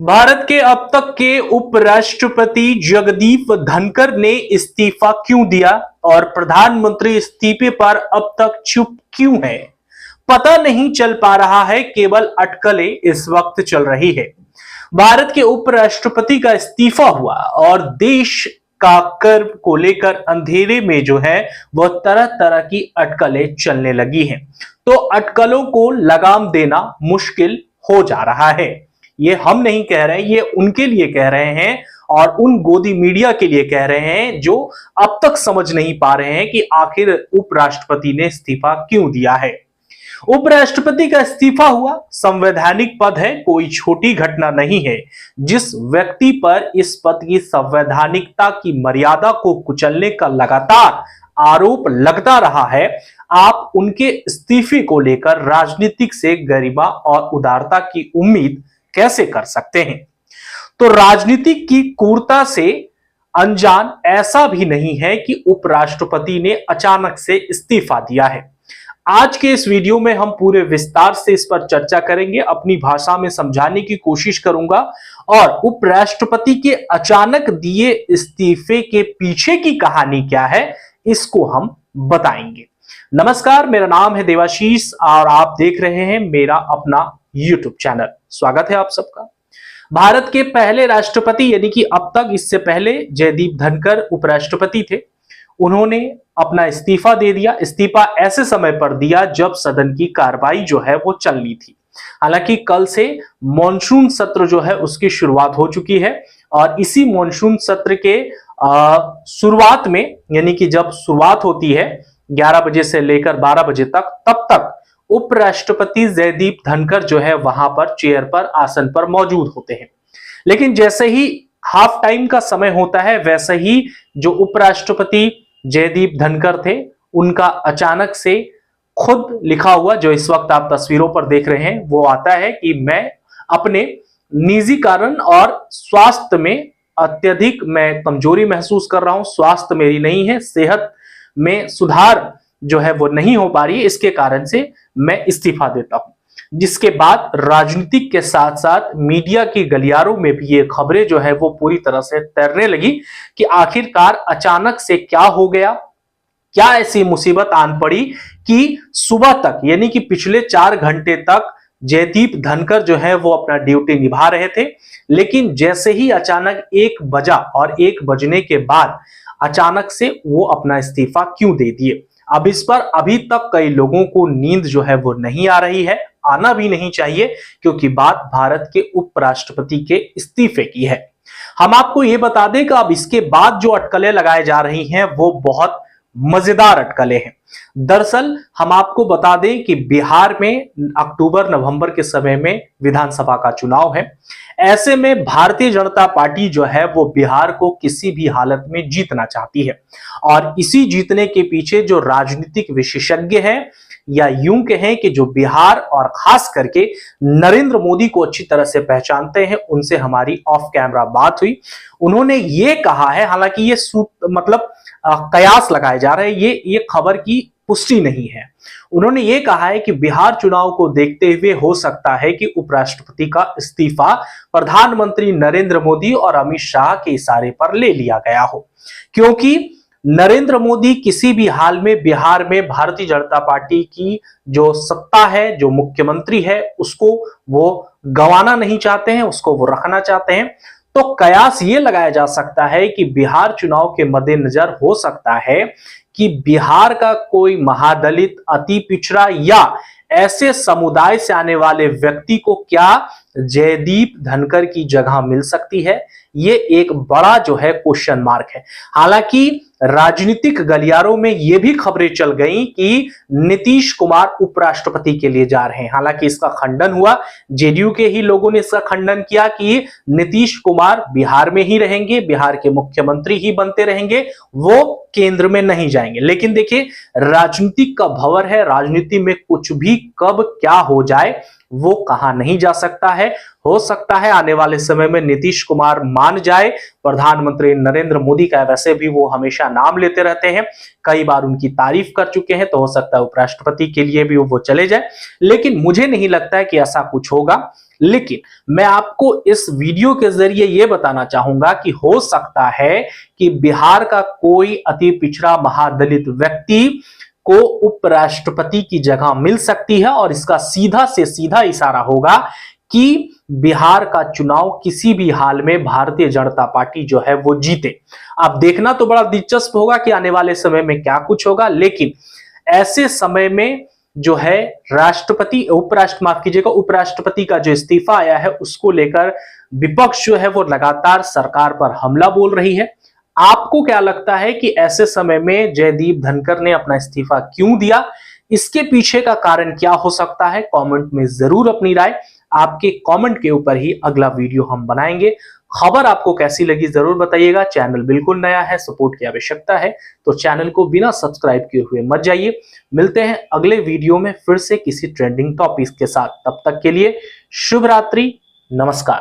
भारत के अब तक के उपराष्ट्रपति जगदीप धनखड़ ने इस्तीफा क्यों दिया और प्रधानमंत्री इस्तीफे पर अब तक चुप क्यों है, पता नहीं चल पा रहा है। केवल अटकलें इस वक्त चल रही है। भारत के उपराष्ट्रपति का इस्तीफा हुआ और देश का कर को लेकर अंधेरे में जो है वह तरह तरह की अटकलें चलने लगी हैं। तो अटकलों को लगाम देना मुश्किल हो जा रहा है। ये हम नहीं कह रहे, ये उनके लिए कह रहे हैं और उन गोदी मीडिया के लिए कह रहे हैं जो अब तक समझ नहीं पा रहे हैं कि आखिर उपराष्ट्रपति ने इस्तीफा क्यों दिया है। उपराष्ट्रपति का इस्तीफा हुआ, संवैधानिक पद है, कोई छोटी घटना नहीं है। जिस व्यक्ति पर इस पद की संवैधानिकता की मर्यादा को कुचलने का लगातार आरोप लगता रहा है, आप उनके इस्तीफे को लेकर राजनीतिक से गरिमा और उदारता की उम्मीद कैसे कर सकते हैं। तो राजनीति की क्रूरता से अनजान ऐसा भी नहीं है कि उपराष्ट्रपति ने अचानक से इस्तीफा दिया है। आज के इस वीडियो में हम पूरे विस्तार से इस पर चर्चा करेंगे, अपनी भाषा में समझाने की कोशिश करूंगा और उपराष्ट्रपति के अचानक दिए इस्तीफे के पीछे की कहानी क्या है इसको हम बताएंगे। नमस्कार, मेरा नाम है देवाशीष और आप देख रहे हैं मेरा अपना YouTube चैनल। स्वागत है आप सबका। भारत के पहले राष्ट्रपति यानी कि अब तक इससे पहले जगदीप धनखड़ उपराष्ट्रपति थे, उन्होंने अपना इस्तीफा दे दिया। इस्तीफा ऐसे समय पर दिया जब सदन की कार्रवाई जो है वो चल रही थी। हालांकि कल से मॉनसून सत्र जो है उसकी शुरुआत हो चुकी है और इसी मॉनसून सत्र के शुरुआत में यानी कि जब शुरुआत होती है 11 बजे से लेकर 12 बजे तक, तब तक उपराष्ट्रपति जगदीप धनखड़ जो है वहां पर चेयर पर आसन पर मौजूद होते हैं। लेकिन जैसे ही हाफ टाइम का समय होता है वैसे ही जो उपराष्ट्रपति जगदीप धनखड़ थे उनका अचानक से खुद लिखा हुआ, जो इस वक्त आप तस्वीरों पर देख रहे हैं, वो आता है कि मैं अपने निजी कारण और स्वास्थ्य में अत्यधिक मैं कमजोरी महसूस कर रहा हूं, स्वास्थ्य मेरी नहीं है, सेहत में सुधार जो है वो नहीं हो पा रही है, इसके कारण से मैं इस्तीफा देता हूं। जिसके बाद राजनीतिक के साथ साथ मीडिया की गलियारों में भी ये खबरें जो है वो पूरी तरह से तैरने लगी कि आखिरकार अचानक से क्या हो गया, क्या ऐसी मुसीबत आन पड़ी कि सुबह तक यानी कि पिछले 4 घंटे तक जगदीप धनखड़ जो है वो अपना ड्यूटी निभा रहे थे। लेकिन जैसे ही अचानक 1 बजा और 1 बजने के बाद अचानक से वो अपना इस्तीफा क्यों दे दिए। अब इस पर अभी तक कई लोगों को नींद जो है वो नहीं आ रही है, आना भी नहीं चाहिए, क्योंकि बात भारत के उपराष्ट्रपति के इस्तीफे की है। हम आपको ये बता दें कि अब इसके बाद जो अटकलें लगाई जा रही हैं वो बहुत मजेदार अटकलें हैं। दरअसल हम आपको बता दें कि बिहार में अक्टूबर नवंबर के समय में विधानसभा का चुनाव है। ऐसे में भारतीय जनता पार्टी जो है वो बिहार को किसी भी हालत में जीतना चाहती है और इसी जीतने के पीछे जो राजनीतिक विशेषज्ञ हैं या यूं कहें कि जो बिहार और खास करके नरेंद्र मोदी को अच्छी तरह से पहचानते हैं, उनसे हमारी ऑफ कैमरा बात हुई। उन्होंने ये कहा है, हालांकि ये मतलब कयास लगाए जा रहे हैं, ये खबर की पुष्टि नहीं है। उन्होंने ये कहा है कि बिहार चुनाव को देखते हुए हो सकता है कि उपराष्ट्रपति का इस्तीफा प्रधानमंत्री नरेंद्र मोदी और अमित शाह के इशारे पर ले लिया गया हो, क्योंकि नरेंद्र मोदी किसी भी हाल में बिहार में भारतीय जनता पार्टी की जो सत्ता है, जो मुख्यमंत्री है, उसको वो गंवाना नहीं चाहते हैं, उसको वो रखना चाहते हैं। तो कयास ये लगाया जा सकता है कि बिहार चुनाव के मद्देनजर हो सकता है कि बिहार का कोई महादलित, अति पिछड़ा या ऐसे समुदाय से आने वाले व्यक्ति को क्या जगदीप धनखड़ की जगह मिल सकती है, ये एक बड़ा जो है क्वेश्चन मार्क है। हालांकि राजनीतिक गलियारों में ये भी खबरें चल गई कि नीतीश कुमार उपराष्ट्रपति के लिए जा रहे हैं। हालांकि इसका खंडन हुआ, जेडीयू के ही लोगों ने इसका खंडन किया कि नीतीश कुमार बिहार में ही रहेंगे, बिहार के मुख्यमंत्री ही बनते रहेंगे, वो केंद्र में नहीं जाएंगे। लेकिन देखिए, राजनीति का भंवर है, राजनीति में कुछ भी कब क्या हो जाए वो कहा नहीं जा सकता है। हो सकता है आने वाले समय में नीतीश कुमार मान जाए, प्रधानमंत्री नरेंद्र मोदी का वैसे भी वो हमेशा नाम लेते रहते हैं, कई बार उनकी तारीफ कर चुके हैं, तो हो सकता है उपराष्ट्रपति के लिए भी वो चले जाए, लेकिन मुझे नहीं लगता है कि ऐसा कुछ होगा। लेकिन मैं आपको इस वीडियो के जरिए यह बताना चाहूंगा कि हो सकता है कि बिहार का कोई अति पिछड़ा महादलित व्यक्ति को उपराष्ट्रपति की जगह मिल सकती है, और इसका सीधा से सीधा इशारा होगा कि बिहार का चुनाव किसी भी हाल में भारतीय जनता पार्टी जो है वो जीते। अब देखना तो बड़ा दिलचस्प होगा कि आने वाले समय में क्या कुछ होगा, लेकिन ऐसे समय में जो है उपराष्ट्रपति का जो इस्तीफा आया है उसको लेकर विपक्ष जो है वो लगातार सरकार पर हमला बोल रही है। आपको क्या लगता है कि ऐसे समय में जयदीप धनखड़ ने अपना इस्तीफा क्यों दिया? इसके पीछे का कारण क्या हो सकता है? कमेंट में जरूर अपनी राय, आपके कमेंट के ऊपर ही अगला वीडियो हम बनाएंगे। खबर आपको कैसी लगी जरूर बताइएगा। चैनल बिल्कुल नया है, सपोर्ट की आवश्यकता है, तो चैनल को बिना सब्सक्राइब किए हुए मत जाइए। मिलते हैं अगले वीडियो में फिर से किसी ट्रेंडिंग टॉपिक के साथ। तब तक के लिए शुभ रात्रि, नमस्कार।